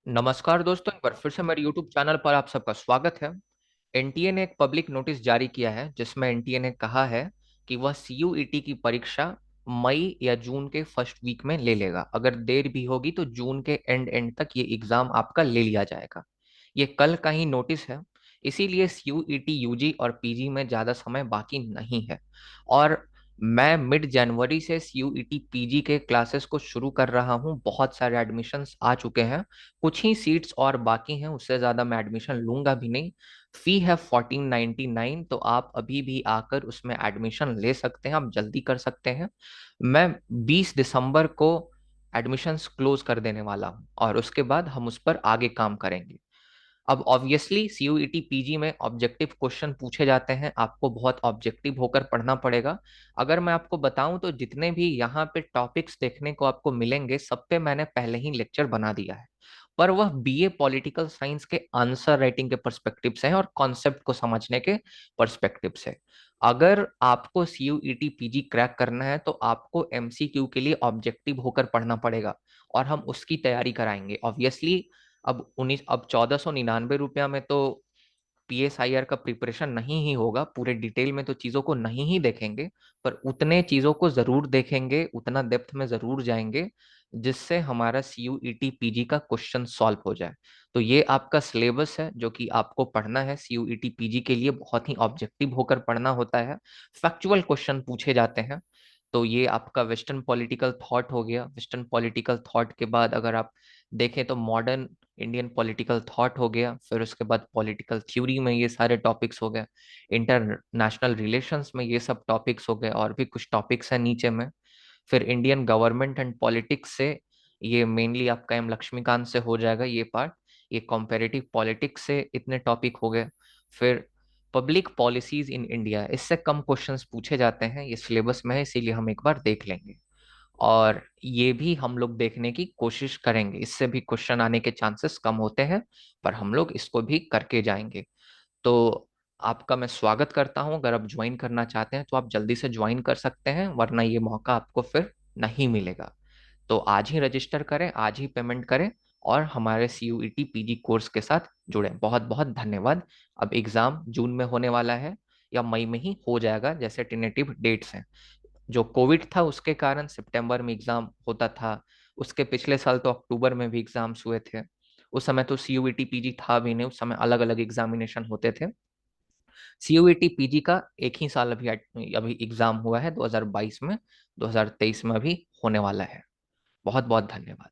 नमस्कार दोस्तों, एक बार फिर से मेरे YouTube चैनल पर आप सबका स्वागत है। एनटीए ने एक पब्लिक नोटिस जारी किया है जिसमें एनटीए ने कहा है कि वह सीयूईटी की परीक्षा मई या जून के फर्स्ट वीक में ले लेगा। अगर देर भी होगी तो जून के एंड तक ये एग्जाम आपका ले लिया जाएगा। ये कल का ही नोटिस है, इसीलिए सीयूईटी यूजी और पीजी में ज़्यादा समय बाकी नहीं है। और मैं मिड जनवरी से सीयूईटी पीजी के क्लासेस को शुरू कर रहा हूँ। बहुत सारे एडमिशन्स आ चुके हैं, कुछ ही सीट्स और बाकी हैं, उससे ज़्यादा मैं एडमिशन लूंगा भी नहीं। फी है 1499, तो आप अभी भी आकर उसमें एडमिशन ले सकते हैं, आप जल्दी कर सकते हैं। मैं 20 दिसंबर को एडमिशन्स क्लोज कर देने वाला हूँ और उसके बाद हम उस पर आगे काम करेंगे। अब ऑब्वियसली सीयूईटी पीजी में ऑब्जेक्टिव क्वेश्चन पूछे जाते हैं, आपको बहुत ऑब्जेक्टिव होकर पढ़ना पड़ेगा। अगर मैं आपको बताऊं तो जितने भी यहाँ पे टॉपिक्स देखने को आपको मिलेंगे सब पे मैंने पहले ही लेक्चर बना दिया है, पर वह बीए पॉलिटिकल साइंस के आंसर राइटिंग के पर्सपेक्टिव से है और कॉन्सेप्ट को समझने के पर्सपेक्टिव से। अगर आपको सीयूईटी पीजी क्रैक करना है तो आपको एमसीक्यू के लिए ऑब्जेक्टिव होकर पढ़ना पड़ेगा और हम उसकी तैयारी कराएंगे ऑब्वियसली। अब 1499 रुपया में तो पीएसआईआर का प्रिपरेशन नहीं ही होगा, पूरे डिटेल में तो चीज़ों को नहीं ही देखेंगे, पर उतने चीज़ों को ज़रूर देखेंगे, उतना डेप्थ में ज़रूर जाएंगे जिससे हमारा सीयूईटी पीजी का क्वेश्चन सॉल्व हो जाए। तो ये आपका सिलेबस है जो कि आपको पढ़ना है सीयूईटी पीजी के लिए, बहुत ही ऑब्जेक्टिव होकर पढ़ना होता है। फैक्चुअल क्वेश्चन पूछे जाते हैं। तो ये आपका वेस्टर्न पॉलिटिकल थॉट हो गया। वेस्टर्न पॉलिटिकल थॉट के बाद अगर आप देखें तो मॉडर्न इंडियन पॉलिटिकल थॉट हो गया, फिर उसके बाद पॉलिटिकल थ्योरी में ये सारे टॉपिक्स हो गए, इंटरनेशनल रिलेशंस में ये सब टॉपिक्स हो गए, और भी कुछ टॉपिक्स हैं नीचे में। फिर इंडियन गवर्नमेंट एंड पॉलिटिक्स से ये मेनली आपका एम लक्ष्मीकांत से हो जाएगा ये पार्ट। ये कॉम्पेरेटिव पॉलिटिक्स से इतने टॉपिक हो गए। फिर पब्लिक पॉलिसीज इन इंडिया, इससे कम क्वेश्चंस पूछे जाते हैं, ये सिलेबस में है इसीलिए हम एक बार देख लेंगे। और ये भी हम लोग देखने की कोशिश करेंगे, इससे भी क्वेश्चन आने के चांसेस कम होते हैं, पर हम लोग इसको भी करके जाएंगे। तो आपका मैं स्वागत करता हूं। अगर आप ज्वाइन करना चाहते हैं तो आप जल्दी से ज्वाइन कर सकते हैं, वरना ये मौका आपको फिर नहीं मिलेगा। तो आज ही रजिस्टर करें, आज ही पेमेंट करें और हमारे सीयूईटी पीजी कोर्स के साथ जुड़ें। बहुत बहुत धन्यवाद। अब एग्जाम जून में होने वाला है या मई में ही हो जाएगा, जैसे टेनेटिव डेट्स हैं। जो कोविड था उसके कारण सितंबर में एग्जाम होता था, उसके पिछले साल तो अक्टूबर में भी एग्जाम्स हुए थे। उस समय तो सीयूईटी पीजी था भी नहीं, उस समय अलग अलग एग्जामिनेशन होते थे। सीयूईटी पीजी का एक ही साल अभी अभी एग्जाम हुआ है 2022 में, 2023 में अभी होने वाला है। बहुत बहुत धन्यवाद।